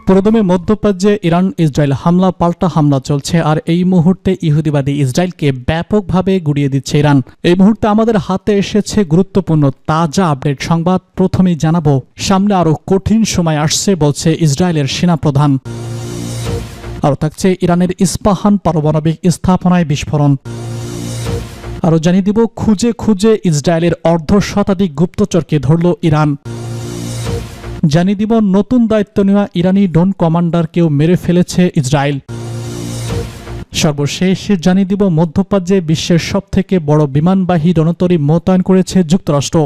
পুরোদমে মধ্যপ্রাচ্যে Iran Israel হামলা পাল্টা হামলা চলছে, আর এই মুহূর্তে ইহুদিবাদী ইসরায়েলকে ব্যাপকভাবে গুড়িয়ে দিচ্ছে ইরান। এই মুহূর্তে আমাদের হাতে এসেছে গুরুত্বপূর্ণ তাজা আপডেট সংবাদ। প্রথমেই জানাবো, সামনে আরো কঠিন সময় আসছে বলছে ইসরায়েলের সেনাপ্রধান। আরও থাকছে ইরানের ইস্পাহান পারমাণবিক স্থাপনায় বিস্ফোরণ। আরও জানিয়ে দিব, খুঁজে খুঁজে ইসরায়েলের অর্ধশতাধিক গুপ্তচরকে ধরল ইরান। জানিয়ে দিব, নতুন দায়িত্ব নেওয়া ইরানি ড্রোন কমান্ডারকেও মেরে ফেলেছে ইসরায়েল। সর্বশেষ জানিয়ে দিব, মধ্যপ্রাচ্যে বিশ্বের সবথেকে বড় বিমানবাহী রণতরী মোতায়েন করেছে যুক্তরাষ্ট্র।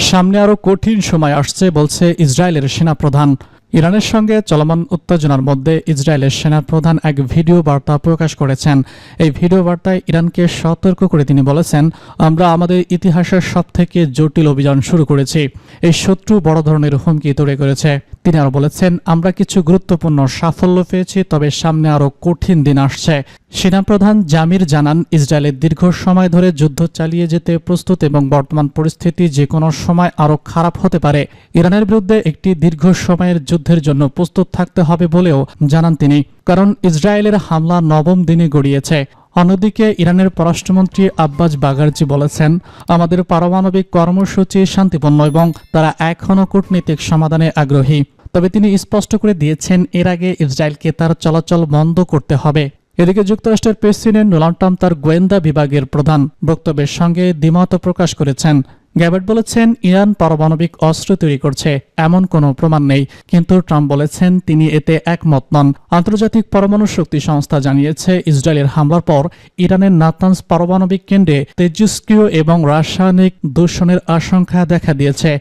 সামনে আরও কঠিন সময় আসছে বলছে ইসরায়েলের সেনাপ্রধান। ইরানের সঙ্গে চলমান উত্তেজনার মধ্যে ইসরায়েলের সেনাপ্রধান এক ভিডিও বার্তা প্রকাশ করেছেন। এই ভিডিও বার্তায় ইরানকে সতর্ক করে তিনি বলেছেন, আমরা আমাদের ইতিহাসের সবথেকে জটিল অভিযান শুরু করেছি। এই শত্রু বড় ধরনের হুমকি তৈরি করেছে। তিনি আরও বলেছেন, আমরা কিছু গুরুত্বপূর্ণ সাফল্য পেয়েছি, তবে সামনে আরও কঠিন দিন আসছে। সেনাপ্রধান জামির জানান, ইসরায়েলের দীর্ঘ সময় ধরে যুদ্ধ চালিয়ে যেতে প্রস্তুত এবং বর্তমান পরিস্থিতি যে কোনো সময় আরও খারাপ হতে পারে। ইরানের বিরুদ্ধে একটি দীর্ঘ সময়ের যুদ্ধের জন্য প্রস্তুত থাকতে হবে বলেও জানান তিনি, কারণ ইসরায়েলের হামলা নবম দিনে গড়িয়েছে। অন্যদিকে ইরানের পররাষ্ট্রমন্ত্রী আব্বাস বাগার্জি বলেছেন, আমাদের পারমাণবিক কর্মসূচি শান্তিপূর্ণ এবং তারা এখনও কূটনীতিক সমাধানে আগ্রহী। তবে তিনি স্পষ্ট করে দিয়েছেন, এর আগে ইসরায়েলকে তার চলাচল বন্ধ করতে হবে। এদিকে যুক্তরাষ্ট্রের প্রেসিডেন্ট ডোনাল্ড ট্রাম্প তার গোয়েন্দা বিভাগের প্রধান বক্তব্যের সঙ্গে দ্বিমত প্রকাশ করেছেন। গ্যাবেট বলেছেন, ইরান পারমাণবিক অস্ত্র তৈরি করছে এমন কোনো প্রমাণ নেই, কিন্তু ট্রাম্প বলেছেন তিনি এতে একমত নন। আন্তর্জাতিক পরমাণু শক্তি সংস্থা জানিয়েছে, ইসরায়েলের হামলার পর ইরানের নাতানজ পারমাণবিক কেন্দ্রে তেজস্ক্রিয় এবং রাসায়নিক দূষণের আশঙ্কা দেখা দিয়েছে।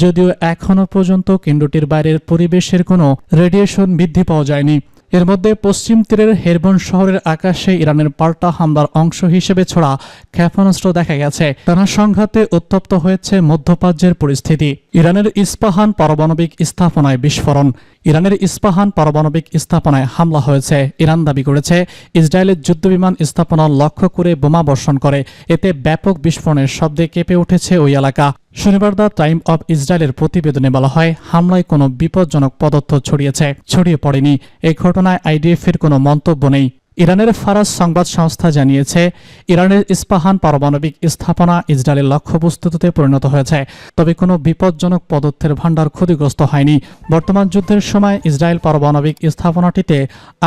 যদিও এখনও পর্যন্ত কেন্দ্রটির বাইরের পরিবেশের কোনো রেডিয়েশন বৃদ্ধি পাওয়া যায়নি। এর মধ্যে পশ্চিম তীরের হেরবন শহরের আকাশে ইরানের পাল্টা হামলার অংশ হিসেবে ছোড়া ক্ষেপণাস্ত্র দেখা গেছে। টানা সংঘাতে উত্তপ্ত হয়েছে মধ্যপ্রাচ্যের পরিস্থিতি। ইরানের ইস্পাহান পারমাণবিক স্থাপনায় বিস্ফোরণ। ইরানের ইস্পাহান পারমাণবিক স্থাপনায় হামলা হয়েছে। ইরান দাবি করেছে, ইসরায়েলের যুদ্ধবিমান স্থাপনা লক্ষ্য করে বোমা বর্ষণ করে। এতে ব্যাপক বিস্ফোরণের শব্দে কেঁপে উঠেছে ওই এলাকা। শনিবার দ্য টাইম অব ইসরায়েলের প্রতিবেদনে বলা হয়, হামলায় কোনো বিপজ্জনক পদার্থ ছড়িয়ে পড়েনি। এই ঘটনায় আইডিএফ-এর কোনো মন্তব্য নেই। ইরানের ফারাস সংবাদ সংস্থা জানিয়েছে, ইরানের ইস্পাহান পারমাণবিক স্থাপনা ইসরায়েলের লক্ষ্যবস্তুতে পরিণত হয়েছে, তবে কোনো বিপজ্জনক পদার্থের ভাণ্ডার ক্ষতিগ্রস্ত হয়নি। বর্তমান যুদ্ধের সময় ইসরায়েল পারমাণবিক স্থাপনাটিতে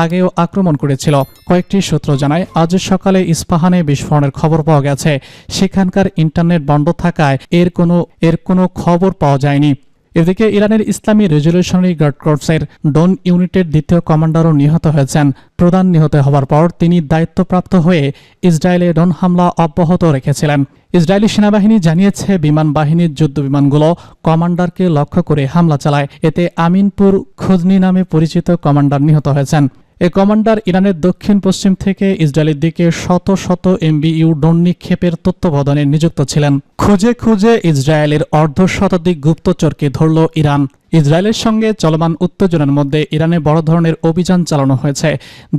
আগেও আক্রমণ করেছিল। কয়েকটি সূত্র জানায়, আজ সকালে ইস্পাহানে বিস্ফোরণের খবর পাওয়া গেছে। সেখানকার ইন্টারনেট বন্ধ থাকায় এর কোনো খবর পাওয়া যায়নি। এদিকে ইরানের ইসলামী রেজলিউশনারি গার্ড কোর্পসের ড্রোন ইউনিটের দ্বিতীয় কমান্ডারও নিহত হয়েছেন। প্রধান নিহত হওয়ার পর তিনি দায়িত্বপ্রাপ্ত হয়ে ইসরায়েলে ড্রোন হামলা অব্যাহত রেখেছিলেন। ইসরায়েলি সেনাবাহিনী জানিয়েছে, বিমান বাহিনীর যুদ্ধবিমানগুলো কমান্ডারকে লক্ষ্য করে হামলা চালায়। এতে আমিনপুর খুজনি নামে পরিচিত কমান্ডার নিহত হয়েছেন। এই কমান্ডার ইরানের দক্ষিণ পশ্চিম থেকে ইসরায়েলের দিকে শত শত এমবিইউ ড্রোন নিক্ষেপের তত্ত্বাবধানে নিযুক্ত ছিলেন। খুঁজে খুঁজে ইসরায়েলের অর্ধশতাধিক গুপ্তচরকে ধরল ইরান। ইসরায়েলের সঙ্গে চলমান উত্তেজনার মধ্যে ইরানে বড় ধরনের অভিযান চালানো হয়েছে।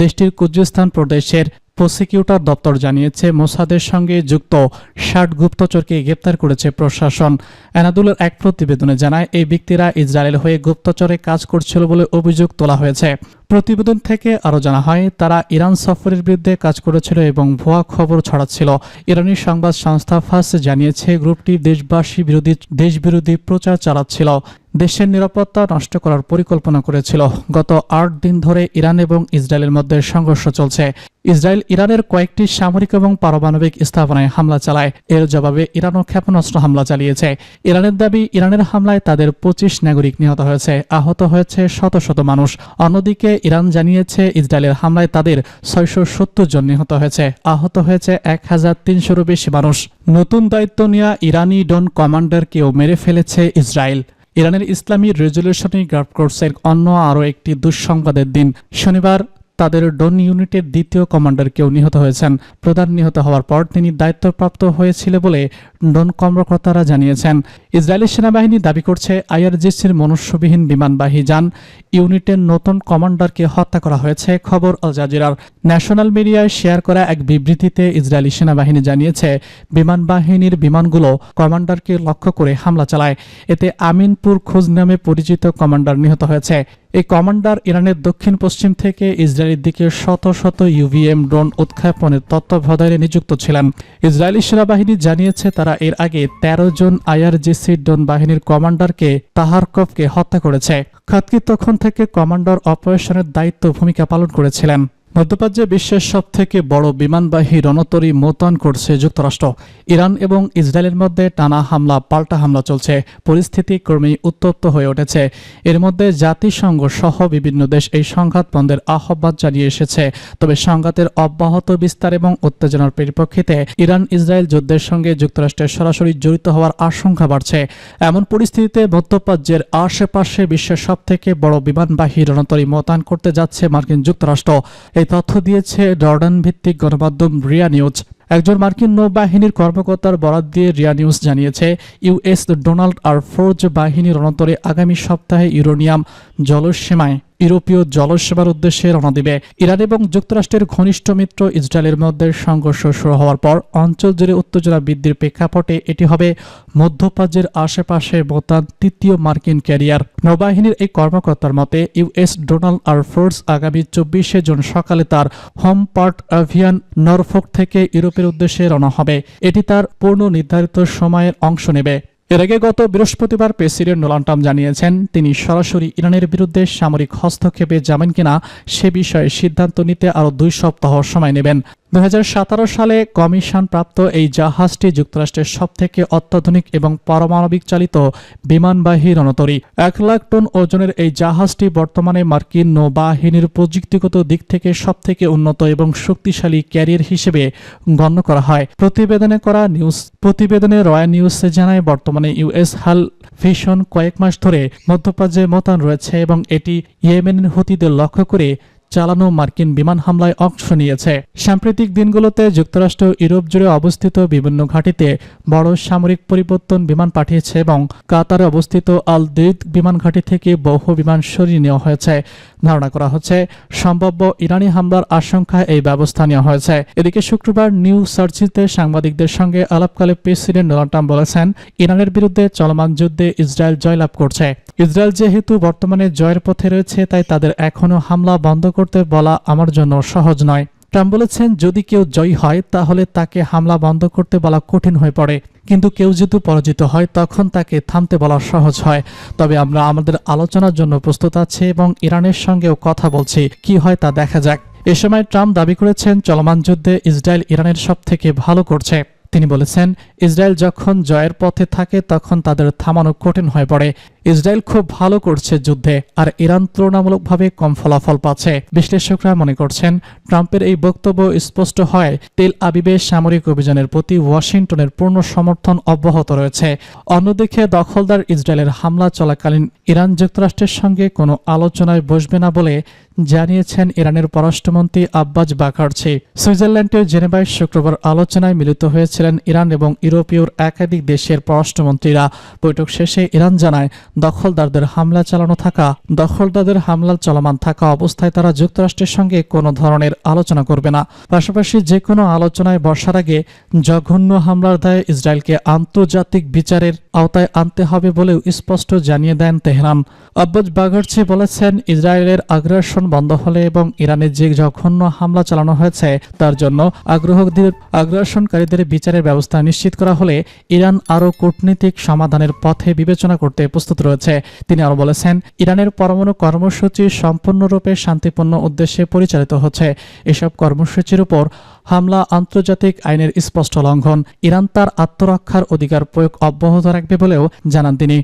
দেশটির কুর্দিস্তান প্রদেশের প্রসিকিউটর দপ্তর জানিয়েছে, মোসাদের সঙ্গে যুক্ত ৬০ গুপ্তচরকে গ্রেপ্তার করেছে প্রশাসন। এনাদুলের এক প্রতিবেদনে জানায়, এই ব্যক্তিরা ইসরায়েলের হয়ে গুপ্তচরে কাজ করছিল বলে অভিযোগ তোলা হয়েছে। প্রতিবেদন থেকে আরও জানা হয়, তারা ইরান সফরের বিরুদ্ধে কাজ করেছিল এবং ভুয়া খবর ছড়াচ্ছিল। ইরানি সংবাদ সংস্থা ফার্স জানিয়েছে, গ্রুপটি দেশবিরোধী প্রচার চালাচ্ছিল, দেশের নিরাপত্তা নষ্ট করার পরিকল্পনা করেছিল। গত ৮ দিন ধরে ইরান এবং ইসরায়েলের মধ্যে সংঘর্ষ চলছে। ইসরায়েল ইরানের কয়েকটি সামরিক এবং পারমাণবিক স্থাপনায় হামলা চালায়। এর জবাবে ইরানও ক্ষেপণাস্ত্র হামলা চালিয়েছে। ইরানের দাবি, ইরানের হামলায় তাদের ২৫ নাগরিক নিহত হয়েছে, আহত হয়েছে শত শত মানুষ। অন্যদিকে ইরান জানিয়েছে, ইসরায়েলের হামলায় তাদের ৬৭০ জন নিহত হয়েছে, আহত হয়েছে ১৩০০-এরও বেশি মানুষ। নতুন দায়িত্ব নেওয়া ইরানি ড্রোন কমান্ডারকেও মেরে ফেলেছে ইসরায়েল। ইরানের ইসলামী রেজলিউশনারি গার্ড কোর্পসের অন্য আরও একটি দুঃসংবাদের দিন। শনিবার তাদের ড্রোন ইউনিটের দ্বিতীয় কমান্ডার কেউ নিহত হয়েছেন। প্রধান নিহত হওয়ার পর তিনি দায়িত্বপ্রাপ্ত হয়েছিল বলে ড্রোন কর্মকর্তারা জানিয়েছেন। ইসরায়েলি সেনাবাহিনী দাবি করছে আইআরজিসির মনুষ্যবিহীন বিমানবাহী যান ইউনিটের নতুন কমান্ডারকে হত্যা করা হয়েছে। খবর আল জাজিরার। ন্যাশনাল মিডিয়ায় শেয়ার করা এক বিবৃতিতে ইসরায়েলি সেনাবাহিনী জানিয়েছে বিমানবাহিনীর বিমানগুলো কমান্ডারকে লক্ষ্য করে হামলা চালায়। এতে আমিনপুর খোঁজ নামে পরিচিত কমান্ডার নিহত হয়েছে। এই কমান্ডার ইরানের দক্ষিণ পশ্চিম থেকে ইসরায়েলের দিকে শত শত ইউভিএম ড্রোন উৎক্ষেপণের তত্ত্বাবধানে নিযুক্ত ছিলেন। ইসরায়েলি সেনাবাহিনী জানিয়েছে তারা এর আগে 13 জন আইআরজিসি ড্রোন বাহিনীর কমান্ডারকে তাহারকভকে হত্যা করেছে। খাতকি তখন থেকে কমান্ডার অপারেশনের দায়িত্ব ভূমিকা পালন করেছিলেন। মধ্যপ্রাচ্যে বিশ্বের সবথেকে বড় বিমানবাহী রণতরী মোতায়েন করছে যুক্তরাষ্ট্র। ইরান এবং ইসরায়েলের মধ্যে টানা হামলা পাল্টা হামলা চলছে। পরিস্থিতি ক্রমেই উত্তপ্ত হয়ে উঠেছে। এর মধ্যে জাতিসংঘ সহ বিভিন্ন দেশ এই সংঘাত বন্ধের আহ্বান জানিয়ে এসেছে। তবে সংঘাতের অব্যাহত বিস্তার এবং উত্তেজনার পরিপ্রেক্ষিতে ইরান ইসরায়েল যুদ্ধের সঙ্গে যুক্তরাষ্ট্রের সরাসরি জড়িত হওয়ার আশঙ্কা বাড়ছে। এমন পরিস্থিতিতে মধ্যপ্রাচ্যের আশেপাশে বিশ্বের সবথেকে বড় বিমানবাহী রণতরী মোতায়েন করতে যাচ্ছে মার্কিন যুক্তরাষ্ট্র। এই তথ্য দিয়েছে জর্ডান ভিত্তিক গণমাধ্যম রিয়া নিউজ। একজন মার্কিন নৌবাহিনীর কর্মকর্তার বরাত দিয়ে রিয়া নিউজ জানিয়েছে ইউএস ডোনাল্ড আর ফোর্জ বাহিনী রণতরী আগামী সপ্তাহে ইউরেনিয়াম জলসীমায় ইউরোপীয় জলসেবার উদ্দেশ্যে রওনা দিবে। ইরান এবং যুক্তরাষ্ট্রের ঘনিষ্ঠ মিত্র ইসরায়েলের মধ্যে সংঘর্ষ শুরু হওয়ার পর অঞ্চল জুড়ে উত্তেজনা বৃদ্ধির প্রেক্ষাপটে এটি হবে মধ্যপ্রাচ্যের আশেপাশে মোতায়েন তৃতীয় মার্কিন ক্যারিয়ার। নৌবাহিনীর এই কর্মকর্তার মতে ইউএস ডোনাল্ড আর ফোর্স আগামী 24শে জুন সকালে তার হোম পার্ট আভিয়ান নরফোক থেকে ইউরোপের উদ্দেশ্যে রওনা হবে। এটি তার পূর্ণ নির্ধারিত সময়ের অংশ নেবে। এর আগে গত বৃহস্পতিবার প্রেসিডেন্ট ডোনাল্ড ট্রাম্প জানিয়েছেন তিনি সরাসরি ইরানের বিরুদ্ধে সামরিক হস্তক্ষেপে যাবেন কিনা সে বিষয়ে সিদ্ধান্ত নিতে আরও 2 সপ্তাহ সময় নেবেন। 2017 সালে কমিশনপ্রাপ্ত এই জাহাজটি যুক্তরাষ্ট্রের সবথেকে অত্যাধুনিক এবং পারমাণবিক চালিত বিমানবাহী রণতরী। 1 লাখ টন ওজনের এই জাহাজটি বর্তমানে মার্কিন নৌবাহিনীর প্রযুক্তিগত দিক থেকে সবথেকে উন্নত এবং শক্তিশালী ক্যারিয়ার হিসেবে গণ্য করা হয়। প্রতিবেদনে রয়্যাল নিউজ জানায় বর্তমানে ইউএস হাল ভিশন কয়েক মাস ধরে মধ্যপ্রাচ্যে মোতায়েন রয়েছে এবং এটি ইয়েমেনের হুতিদের লক্ষ্য করে চালানো মার্কিন বিমান হামলায় অংশ নিয়েছে। সাম্প্রতিক দিনগুলোতে যুক্তরাষ্ট্র ইউরোপ জুড়ে অবস্থিত বিভিন্ন ঘাঁটিতে বড় সামরিক পরিবর্তন বিমান পাঠিয়েছে এবং কাতারে অবস্থিত আল দেইদ বিমান ঘাঁটি থেকে বহু বিমান সরিয়ে নেওয়া হয়েছে। ধারণা করা হচ্ছে সম্ভাব্য ইরানি হামলার আশঙ্কায় এই ব্যবস্থা নেওয়া হয়েছে। এদিকে শুক্রবার নিউ সার্চিতে সাংবাদিকদের সঙ্গে আলাপকালে প্রেসিডেন্ট ডোনাল্ড ট্রাম্প বলেছেন ইরানের বিরুদ্ধে চলমান যুদ্ধে ইসরায়েল জয়লাভ করছে। ইসরায়েল যেহেতু বর্তমানে জয়ের পথে রয়েছে তাই তাদের এখনও হামলা বন্ধ করতে বলা আমার জন্য সহজ নয়। ট্রাম্প বলেছেন যদি কেউ জয়ী হয় তাহলে তাকে হামলা বন্ধ করতে বলা কঠিন হয়ে পড়ে, কিন্তু কেউ যদি পরাজিত হয় তখন তাকে থামতে বলা সহজ হয়। তবে আমরা আমাদের আলোচনার জন্য প্রস্তুত আছি এবং ইরানের সঙ্গেও কথা বলছি, কি হয় তা দেখা যাক। এ সময় ট্রাম্প দাবি করেছেন চলমান যুদ্ধে ইসরায়েল ইরানের সবথেকে ভালো করছে। তিনি বলেছেন ইসরায়েল যখন জয়ের পথে থাকে তখন তাদের থামানো কঠিন হয়ে পড়ে। ইসরায়েল খুব ভালো করছে যুদ্ধে আর ইরান তুলনামূলকভাবে কম ফলাফল পাচ্ছে। বিশ্লেষকরা মনে করছেন ট্রাম্পের এই বক্তব্য স্পষ্ট হয় তেল আবিবের সামরিক অভিযানের প্রতি ওয়াশিংটনের পূর্ণ সমর্থন অব্যাহত রয়েছে। অন্যদিকে দখলদার ইসরায়েলের হামলা চলাকালীন ইরান যুক্তরাষ্ট্রের সঙ্গে কোনো আলোচনায় বসবে না বলে জানিয়েছেন ইরানের পররাষ্ট্রমন্ত্রী আব্বাস বাঘারচি। সুইজারল্যান্ডের জেনেভায় শুক্রবার আলোচনায় মিলিত হয়েছিলেন ইরান এবং ইউরোপীয় একাধিক দেশের পররাষ্ট্রমন্ত্রীরা। বৈঠক শেষে ইরান জানায় দখলদারদের হামলা চলমান থাকা অবস্থায় তারা যুক্তরাষ্ট্রের সঙ্গে কোনো ধরনের আলোচনা করবে না। পাশাপাশি যে কোনো আলোচনায় বসার আগে জঘন্য হামলার দায়ে ইসরায়েলকে আন্তর্জাতিক বিচারের আওতায় আনতে হবে বলেও স্পষ্ট জানিয়ে দেন তেহরান। আব্বাস বাঘারচি বলেছেন ইসরায়েলের আগ্রাসন বন্ধ হলে এবং ইরানে যে জঘন্য হামলা চালানো হয়েছে তার জন্য আগ্রাসনকারীদের বিচারের ব্যবস্থা নিশ্চিত করা হলে ইরান আরও কূটনীতিক সমাধানের পথে বিবেচনা করতে প্রস্তুত রয়েছে। তিনি আরও বলেছেন ইরানের পরমাণু কর্মসূচি সম্পূর্ণরূপে শান্তিপূর্ণ উদ্দেশ্যে পরিচালিত হচ্ছে। এসব কর্মসূচির উপর হামলা আন্তর্জাতিক আইনের স্পষ্ট লঙ্ঘন। ইরান তার আত্মরক্ষার অধিকার প্রয়োগ অব্যাহত রাখবে বলেও জানান তিনি।